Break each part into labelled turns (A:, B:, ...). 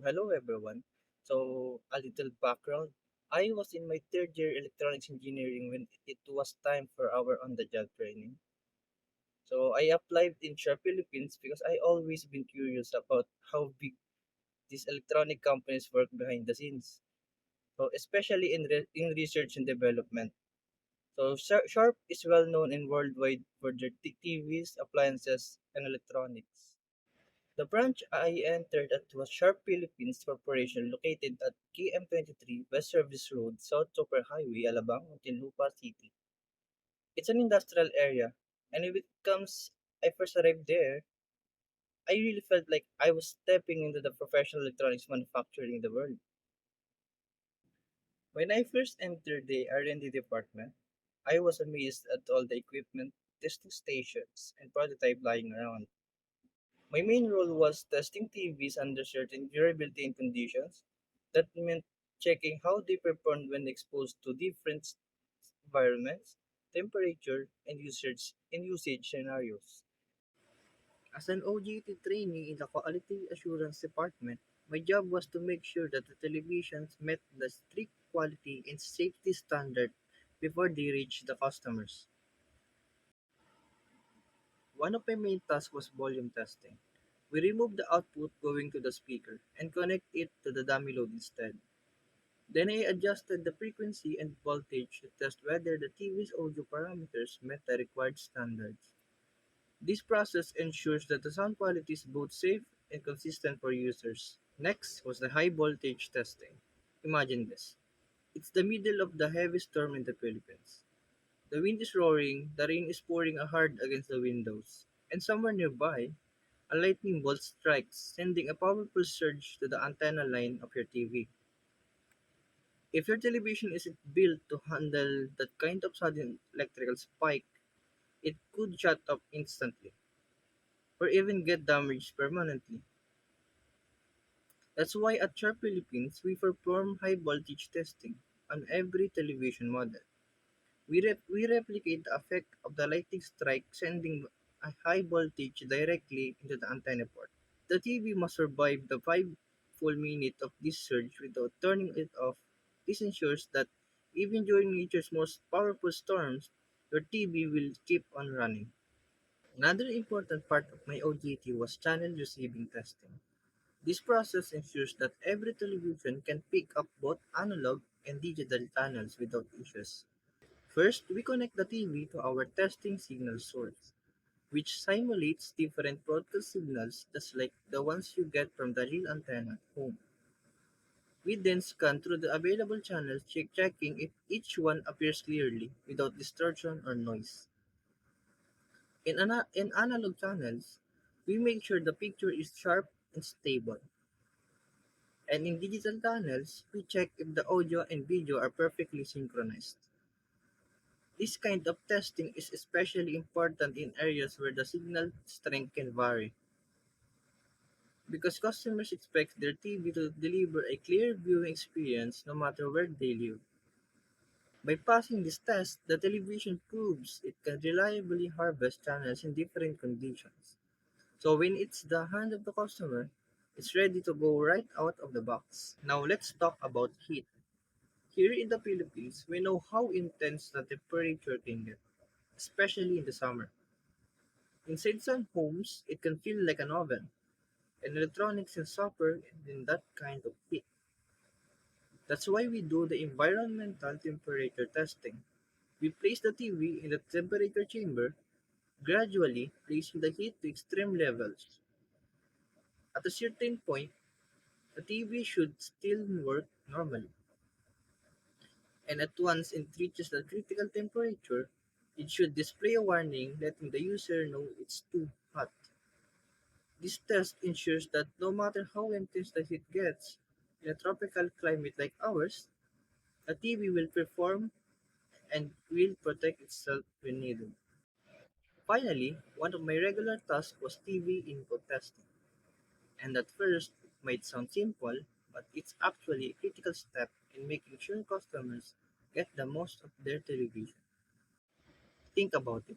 A: Hello everyone. A little background. I was in my third year electronics engineering when it was time for our on-the-job training. I applied in Sharp Philippines because I always been curious about how big these electronic companies work behind the scenes. Especially in research and development. Sharp is well known in worldwide for their TVs, appliances, and electronics. The branch I entered at was Sharp Philippines Corporation located at KM 23 West Service Road, South Superhighway, Alabang, Muntinlupa City. It's an industrial area, and when it comes I first arrived there, I really felt like I was stepping into the professional electronics manufacturing in the world. When I first entered the R&D department, I was amazed at all the equipment, testing stations, and prototype lying around. My main role was testing TVs under certain durability and conditions. That meant checking how they performed when exposed to different environments, temperature, and usage scenarios. As an OJT trainee in the Quality Assurance Department, my job was to make sure that the televisions met the strict quality and safety standard before they reached the customers. One of my main tasks was volume testing. We removed the output going to the speaker and connect it to the dummy load instead. Then I adjusted the frequency and voltage to test whether the TV's audio parameters met the required standards. This process ensures that the sound quality is both safe and consistent for users. Next was the high voltage testing. Imagine this. It's the middle of the heavy storm in the Philippines. The wind is roaring, the rain is pouring hard against the windows, and somewhere nearby, a lightning bolt strikes, sending a powerful surge to the antenna line of your TV. If your television isn't built to handle that kind of sudden electrical spike, it could shut off instantly, or even get damaged permanently. That's why at Sharp Philippines, we perform high voltage testing on every television model. We replicate the effect of the lightning strike, sending a high voltage directly into the antenna port. The TV must survive the 5 full minutes of this surge without turning it off. This ensures that even during nature's most powerful storms, your TV will keep on running. Another important part of my OGT was channel receiving testing. This process ensures that every television can pick up both analog and digital channels without issues. First, we connect the TV to our testing signal source, which simulates different broadcast signals just like the ones you get from the real antenna at home. We then scan through the available channels, checking if each one appears clearly without distortion or noise. In analog channels, we make sure the picture is sharp and stable. And in digital channels, we check if the audio and video are perfectly synchronized. This kind of testing is especially important in areas where the signal strength can vary, because customers expect their TV to deliver a clear viewing experience no matter where they live. By passing this test, the television proves it can reliably harvest channels in different conditions. So when it's the hand of the customer, it's ready to go right out of the box. Now let's talk about heat. Here in the Philippines, we know how intense the temperature can get, especially in the summer. Inside some homes, it can feel like an oven, and electronics can suffer in that kind of heat. That's why we do the environmental temperature testing. We place the TV in the temperature chamber, gradually raising the heat to extreme levels. At a certain point, the TV should still work normally, and at once it reaches the critical temperature, it should display a warning letting the user know it's too hot. This test ensures that no matter how intense the heat gets, in a tropical climate like ours, the TV will perform and will protect itself when needed. Finally, one of my regular tasks was TV input testing. And at first, it might sound simple, but it's actually a critical step in making sure customers get the most of their television. Think about it.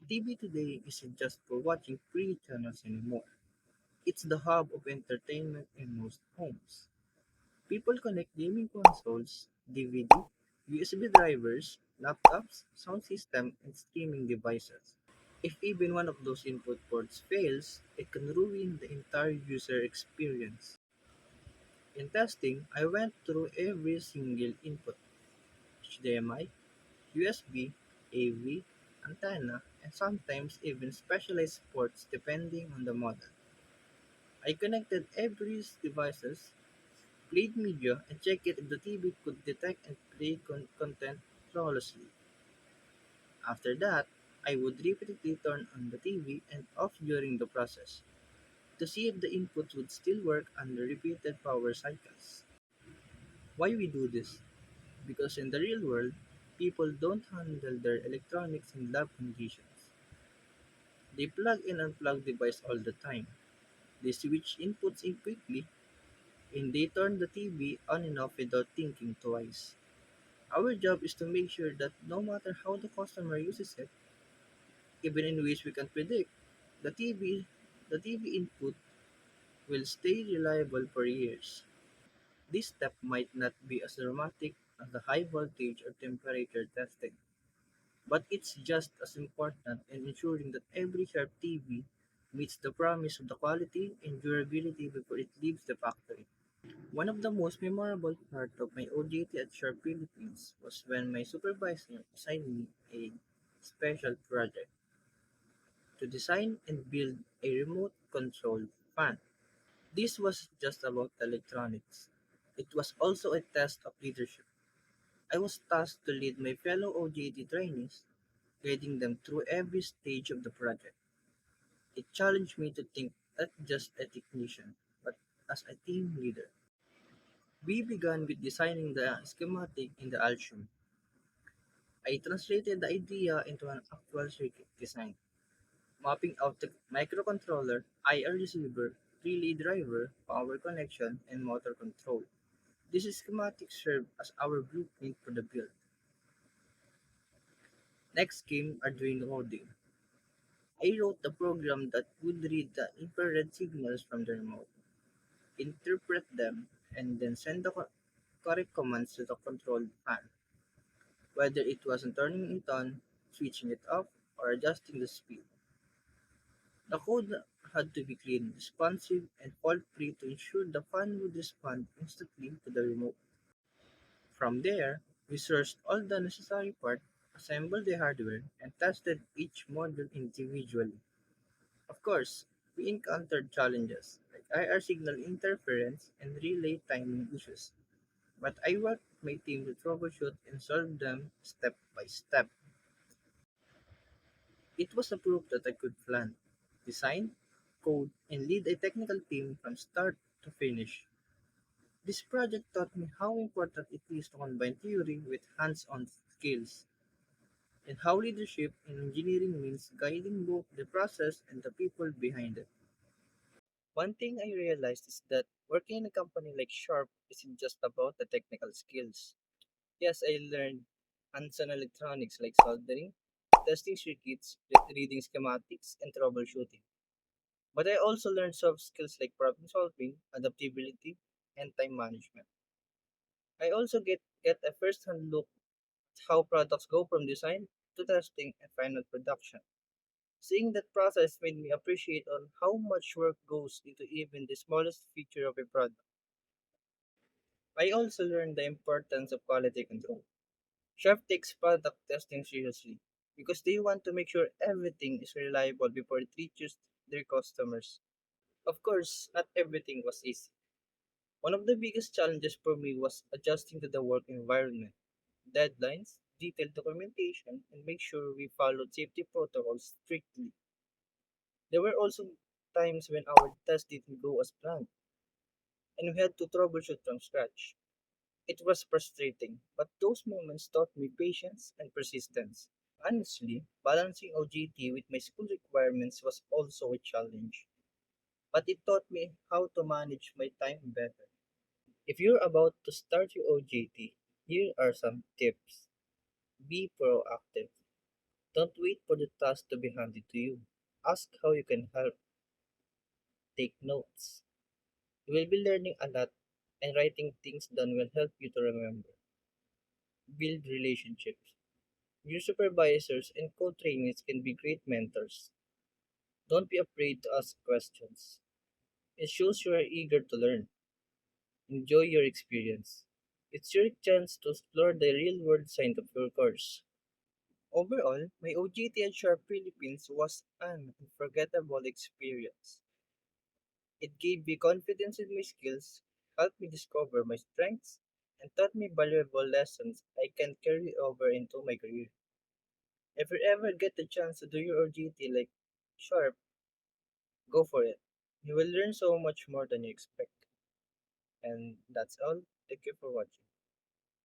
A: TV today isn't just for watching free channels anymore. It's the hub of entertainment in most homes. People connect gaming consoles, DVD, USB drivers, laptops, sound system, and streaming devices. If even one of those input ports fails, it can ruin the entire user experience. In testing, I went through every single input: HDMI, USB, AV, antenna, and sometimes even specialized ports depending on the model. I connected every devices, played media, and checked if the TV could detect and play content flawlessly. After that, I would repeatedly turn on the TV and off during the process to see if the inputs would still work under repeated power cycles. Why we do this? Because in the real world, people don't handle their electronics in lab conditions. They plug in and unplug device all the time. They switch inputs in quickly, and they turn the TV on and off without thinking twice. Our job is to make sure that no matter how the customer uses it, even in ways we can predict, the TV, the TV input will stay reliable for years. This step might not be as dramatic as the high voltage or temperature testing, but it's just as important in ensuring that every Sharp TV meets the promise of the quality and durability before it leaves the factory. One of the most memorable part of my OJT at Sharp Philippines was when my supervisor assigned me a special project to design and build a remote control fan. This was just about electronics. It was also a test of leadership. I was tasked to lead my fellow OJT trainees, guiding them through every stage of the project. It challenged me to think not just a technician, but as a team leader. We began with designing the schematic in the Altium. I translated the idea into an actual circuit design, mapping out the microcontroller, IR receiver, relay driver, power connection, and motor control. This schematic served as our blueprint for the build. Next came Arduino coding. I wrote the program that would read the infrared signals from the remote, interpret them, and then send the correct commands to the control fan, whether it was turning it on, switching it off, or adjusting the speed. The code had to be clean, responsive, and fault-free to ensure the fan would respond instantly to the remote. From there, we sourced all the necessary parts, assembled the hardware, and tested each module individually. Of course, we encountered challenges like IR signal interference and relay timing issues, but I worked with my team to troubleshoot and solve them step by step. It was a proof that I could plan, design, code, and lead a technical team from start to finish. This project taught me how important it is to combine theory with hands-on skills, and how leadership in engineering means guiding both the process and the people behind it. One thing I realized is that working in a company like Sharp isn't just about the technical skills. Yes, I learned hands-on electronics like soldering, testing circuits, reading schematics, and troubleshooting. But I also learned soft skills like problem solving, adaptability, and time management. I also get a first-hand look at how products go from design to testing and final production. Seeing that process made me appreciate on how much work goes into even the smallest feature of a product. I also learned the importance of quality control. Chef takes product testing seriously because they want to make sure everything is reliable before it reaches their customers. Of course, not everything was easy. One of the biggest challenges for me was adjusting to the work environment, deadlines, detailed documentation, and make sure we followed safety protocols strictly. There were also times when our test didn't go as planned, and we had to troubleshoot from scratch. It was frustrating, but those moments taught me patience and persistence. Honestly, balancing OJT with my school requirements was also a challenge, but it taught me how to manage my time better. If you're about to start your OJT, here are some tips. Be proactive. Don't wait for the task to be handed to you. Ask how you can help. Take notes. You will be learning a lot, and writing things down will help you to remember. Build relationships. Your supervisors and co-trainees can be great mentors. Don't be afraid to ask questions. It shows you are eager to learn. Enjoy your experience. It's your chance to explore the real world side of your course. Overall, my OJT at Sharp Philippines was an unforgettable experience. It gave me confidence in my skills, helped me discover my strengths, and taught me valuable lessons I can carry over into my career. If you ever get the chance to do your OJT like Sharp, go for it. You will learn so much more than you expect. And that's all. Thank you for watching.